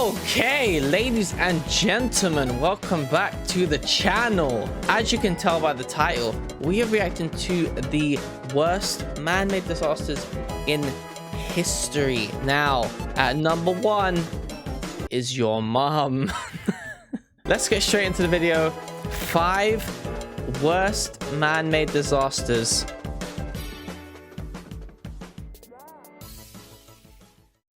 Okay, ladies and gentlemen, welcome back to the channel. As you can tell by the title, we are reacting to the worst man-made disasters in history. Now, at number 1 is your mom. Let's get straight into the video. 5 worst man-made disasters.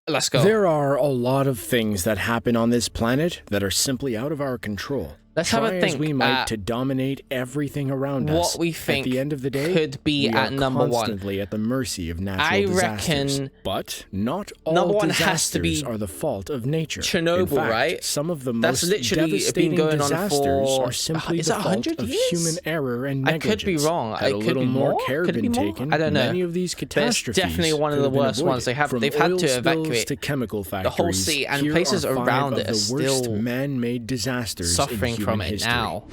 Let's go. There are a lot of things that happen on this planet that are simply out of our control. Let's have a think. As we might to dominate everything around us. What we think at the end of the day could be at number 1. Constantly at the mercy of natural disasters. Reckon but not all number 1 disasters has to be are the fault of nature. Chernobyl, in fact, right? Some of the That's most literally devastating been going disasters on for, are simply is the it fault 100 of years? human error and negligence. I could be wrong. Had a little more care been taken, I don't know. Many of these catastrophes it's definitely one of the worst ones. They've had to evacuate to chemical factories, the whole sea, and places around it are still man-made disasters suffering from it now.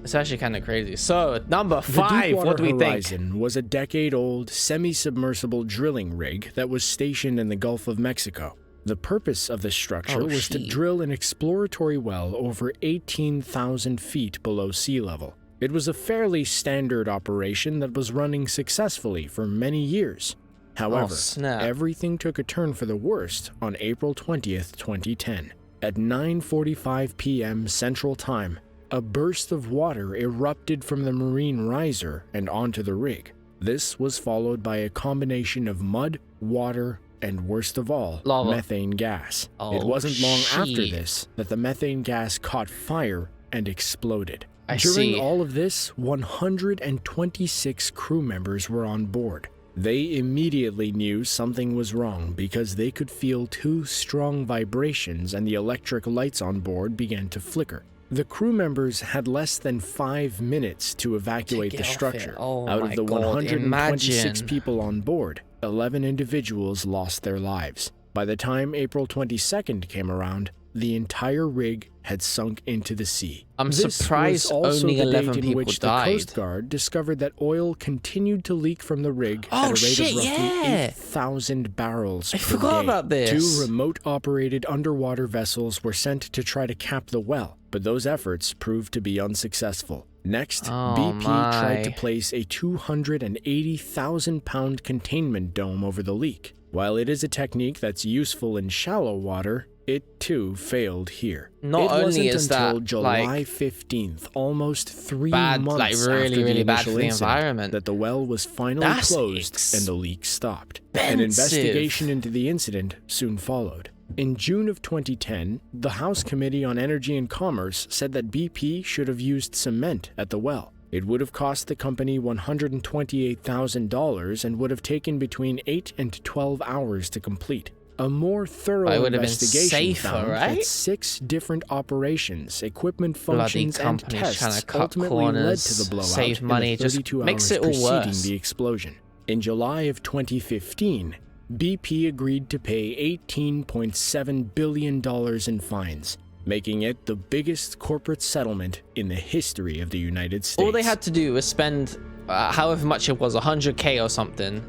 It's actually kind of crazy. So, number 5, what do we think? The Deepwater Horizon was a decade-old semi-submersible drilling rig that was stationed in the Gulf of Mexico. The purpose of this structure was to drill an exploratory well over 18,000 feet below sea level. It was a fairly standard operation that was running successfully for many years. However, everything took a turn for the worst on April 20th, 2010. At 9:45 p.m. Central Time, a burst of water erupted from the marine riser and onto the rig. This was followed by a combination of mud, water, and worst of all, methane gas. It wasn't long after this that the methane gas caught fire and exploded. During all of this, 126 crew members were on board. They immediately knew something was wrong because they could feel 2 strong vibrations and the electric lights on board began to flicker. The crew members had less than 5 minutes to evacuate the structure. Out of the 126 people on board, 11 individuals lost their lives. By the time April 22nd came around, the entire rig had sunk into the sea. I'm surprised only 11 people died. The Coast Guard discovered that oil continued to leak from the rig at a rate of roughly 8,000 barrels per day. I forgot about this. 2 remote-operated underwater vessels were sent to try to cap the well, but those efforts proved to be unsuccessful. Next, BP tried to place a 280,000-pound containment dome over the leak. While it is a technique that's useful in shallow water, it too failed here. Not only is that until July 15th, almost 3 bad, months really after the bad for the incident, environment, that the well was finally closed and the leak stopped. An investigation into the incident soon followed. In June of 2010, the House Committee on Energy and Commerce said that BP should have used cement at the well. It would have cost the company $128,000 and would have taken between 8 and 12 hours to complete. A more thorough investigation found that 6 different operations, equipment functions, and tests ultimately led to the blowout in the 32 hours preceding the explosion. In July of 2015, BP agreed to pay $18.7 billion in fines, making it the biggest corporate settlement in the history of the United States. All they had to do was spend however much it was, 100K or something,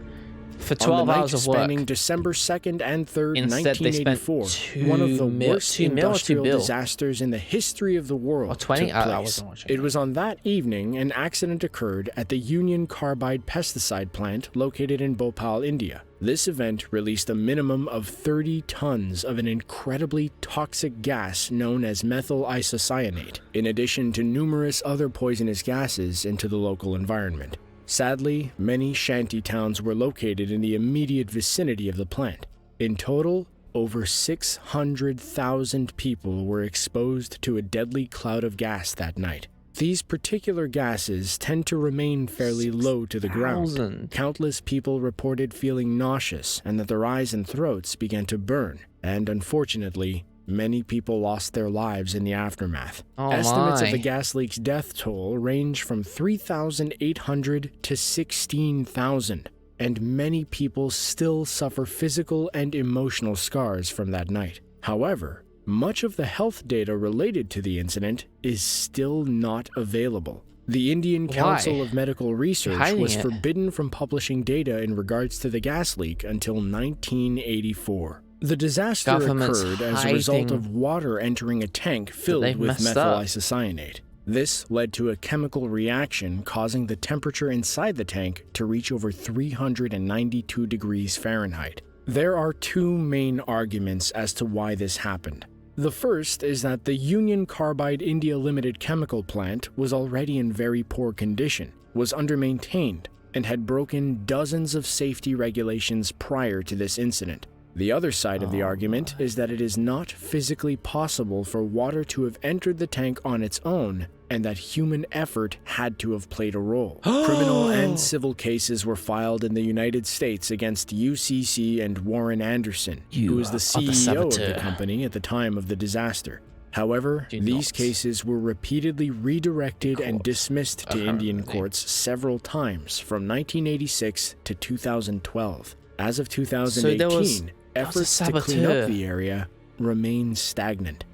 for 12 hours of work. Spanning December 2nd and 3rd, 1984, one of the worst industrial disasters in the history of the world took place. It was on that evening an accident occurred at the Union Carbide pesticide plant located in Bhopal, India. This event released a minimum of 30 tons of an incredibly toxic gas known as methyl isocyanate, in addition to numerous other poisonous gases into the local environment. Sadly, many shanty towns were located in the immediate vicinity of the plant. In total, over 600,000 people were exposed to a deadly cloud of gas that night. These particular gases tend to remain fairly low to the ground. Countless people reported feeling nauseous and that their eyes and throats began to burn, and unfortunately, many people lost their lives in the aftermath. Estimates of the gas leak's death toll range from 3,800 to 16,000, and many people still suffer physical and emotional scars from that night. However, much of the health data related to the incident is still not available. The Indian Council of Medical Research was forbidden from publishing data in regards to the gas leak until 1984. The disaster occurred as a result of water entering a tank filled with methyl isocyanate. This led to a chemical reaction causing the temperature inside the tank to reach over 392 degrees Fahrenheit. There are two main arguments as to why this happened. The first is that the Union Carbide India Limited chemical plant was already in very poor condition, was undermaintained, and had broken dozens of safety regulations prior to this incident. The other side of the argument is that it is not physically possible for water to have entered the tank on its own, and that human effort had to have played a role. Criminal and civil cases were filed in the United States against UCC and Warren Anderson, who was the CEO of the company at the time of the disaster. However, these cases were repeatedly redirected and dismissed to Indian courts several times from 1986 to 2012. As of 2018, efforts to clean up the area remain stagnant.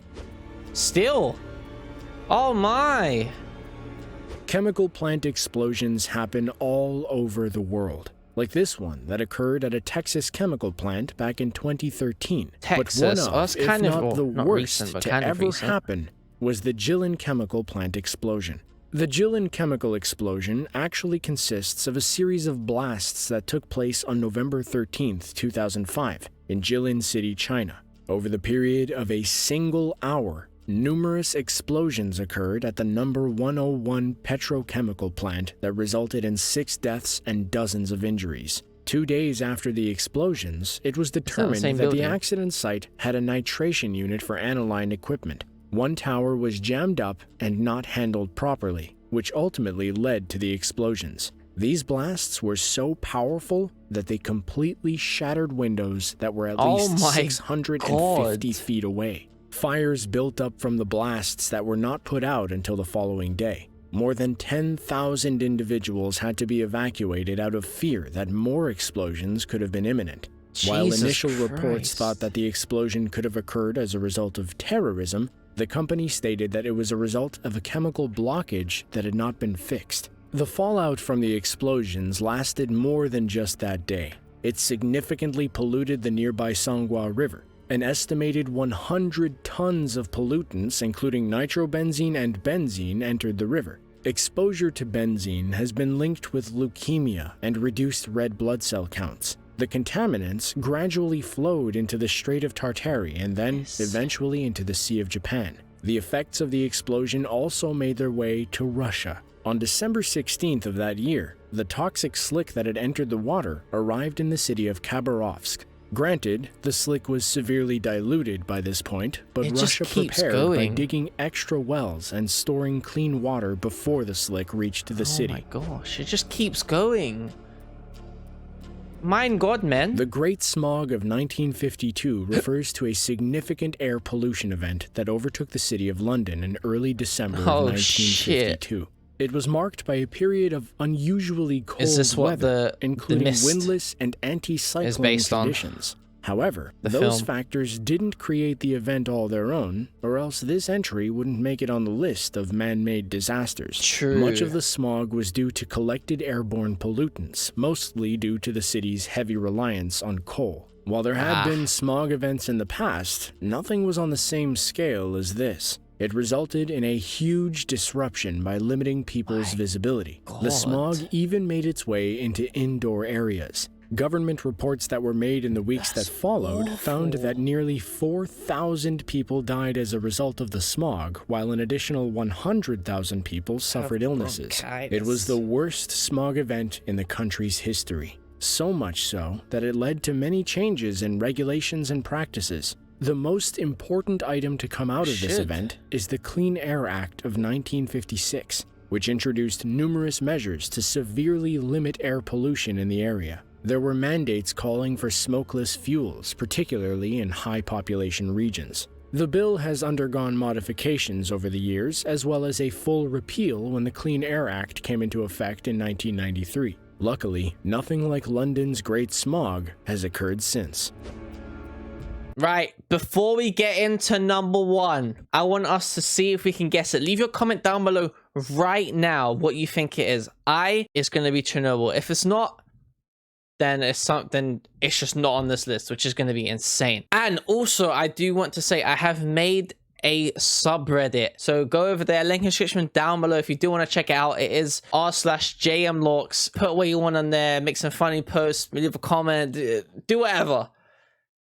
Still? Oh my! Chemical plant explosions happen all over the world, like this one that occurred at a Texas chemical plant back in 2013. Texas, but one of, if not the worst to ever happen, was the Jilin chemical plant explosion. The Jilin chemical explosion actually consists of a series of blasts that took place on November 13, 2005, in Jilin City, China. Over the period of a single hour, numerous explosions occurred at the number 101 petrochemical plant that resulted in 6 deaths and dozens of injuries. 2 days after the explosions, it was determined that the accident site had a nitration unit for aniline equipment. One tower was jammed up and not handled properly, which ultimately led to the explosions. These blasts were so powerful that they completely shattered windows that were at least 650 feet away. Fires built up from the blasts that were not put out until the following day. More than 10,000 individuals had to be evacuated out of fear that more explosions could have been imminent. While initial reports thought that the explosion could have occurred as a result of terrorism, the company stated that it was a result of a chemical blockage that had not been fixed. The fallout from the explosions lasted more than just that day. It significantly polluted the nearby Songhua River. An estimated 100 tons of pollutants, including nitrobenzene and benzene, entered the river. Exposure to benzene has been linked with leukemia and reduced red blood cell counts. The contaminants gradually flowed into the Strait of Tartary and then eventually into the Sea of Japan. The effects of the explosion also made their way to Russia. On December 16th of that year, the toxic slick that had entered the water arrived in the city of Khabarovsk. Granted, the slick was severely diluted by this point, but Russia prepared by digging extra wells and storing clean water before the slick reached the city. Oh my gosh, it just keeps going. Mein God, man. The Great Smog of 1952 refers to a significant air pollution event that overtook the city of London in early December of 1952. It was marked by a period of unusually cold weather, including windless and anti-cyclone conditions. However, those factors didn't create the event all their own, or else this entry wouldn't make it on the list of man-made disasters. Much of the smog was due to collected airborne pollutants, mostly due to the city's heavy reliance on coal. While there had been smog events in the past, nothing was on the same scale as this. It resulted in a huge disruption by limiting people's visibility. The smog even made its way into indoor areas. Government reports that were made in the weeks that followed found that nearly 4,000 people died as a result of the smog, while an additional 100,000 people suffered illnesses. It was the worst smog event in the country's history. So much so that it led to many changes in regulations and practices. The most important item to come out of this event is the Clean Air Act of 1956, which introduced numerous measures to severely limit air pollution in the area. There were mandates calling for smokeless fuels, particularly in high-population regions. The bill has undergone modifications over the years, as well as a full repeal when the Clean Air Act came into effect in 1993. Luckily, nothing like London's Great Smog has occurred since. Right, before we get into number 1, I want us to see if we can guess it. Leave your comment down below right now what you think it is. It's going to be Chernobyl. If it's not, then it's something, it's just not on this list, which is going to be insane. And also, I do want to say I have made a subreddit, so go over there, link in the description down below if you do want to check it out. It is r/JMLorx. Put what you want on there, make some funny posts, leave a comment, do whatever.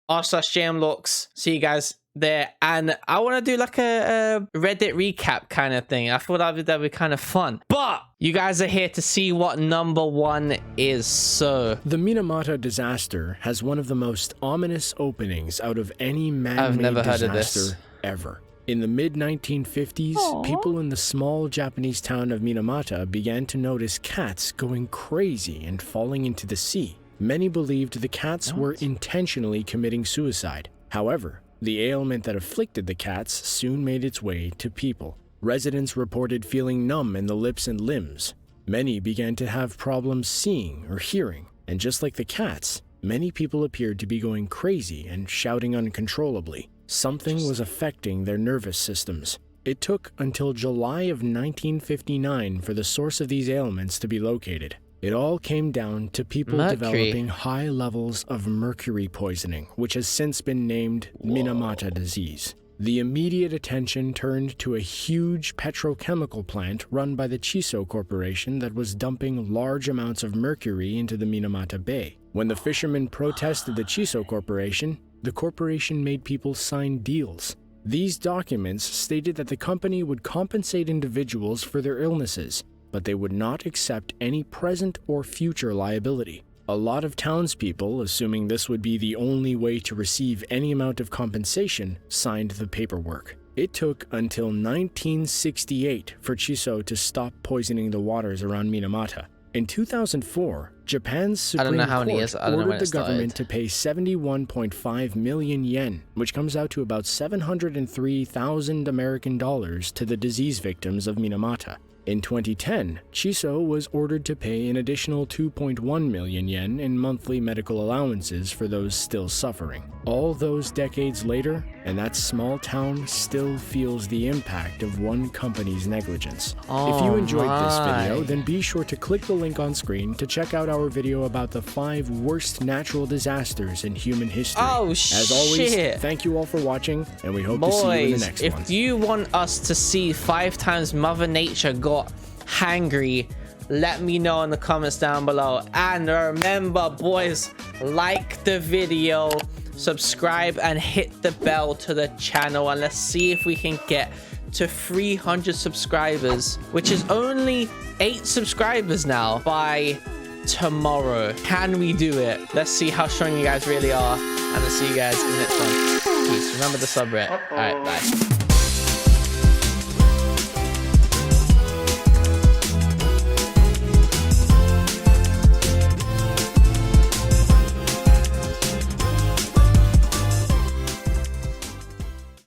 r/JMLorx. See you guys there. And I want to do like a Reddit recap kind of thing. I thought that'd be kind of fun, but you guys are here to see what number 1 is. So the Minamata Disaster has one of the most ominous openings out of any man-made disaster ever. In the mid-1950s, people in the small Japanese town of Minamata began to notice cats going crazy and falling into the sea. Many believed the cats were intentionally committing suicide. However, the ailment that afflicted the cats soon made its way to people. Residents reported feeling numb in the lips and limbs. Many began to have problems seeing or hearing, and just like the cats, many people appeared to be going crazy and shouting uncontrollably. Something was affecting their nervous systems. It took until July of 1959 for the source of these ailments to be located. It all came down to people developing high levels of mercury poisoning, which has since been named Minamata disease. The immediate attention turned to a huge petrochemical plant run by the Chiso Corporation that was dumping large amounts of mercury into the Minamata Bay. When the fishermen protested the Chiso Corporation, the corporation made people sign deals. These documents stated that the company would compensate individuals for their illnesses, but they would not accept any present or future liability. A lot of townspeople, assuming this would be the only way to receive any amount of compensation, signed the paperwork. It took until 1968 for Chiso to stop poisoning the waters around Minamata. In 2004, Japan's Supreme Court ordered the government to pay 71.5 million yen, which comes out to about 703,000 American dollars to the disease victims of Minamata. In 2010, Chiso was ordered to pay an additional 2.1 million yen in monthly medical allowances for those still suffering. All those decades later, and that small town still feels the impact of one company's negligence. If you enjoyed this video, then be sure to click the link on screen to check out our video about the 5 worst natural disasters in human history. As always, thank you all for watching, and we hope to see you in the next one. If you want us to see 5 times Mother Nature got hangry, let me know in the comments down below. And remember, boys, like the video, subscribe, and hit the bell to the channel, and let's see if we can get to 300 subscribers, which is only 8 subscribers now, by tomorrow. Can we do it? Let's see how strong you guys really are, and I'll see you guys in the next one. Peace. Remember the subreddit. All right, bye.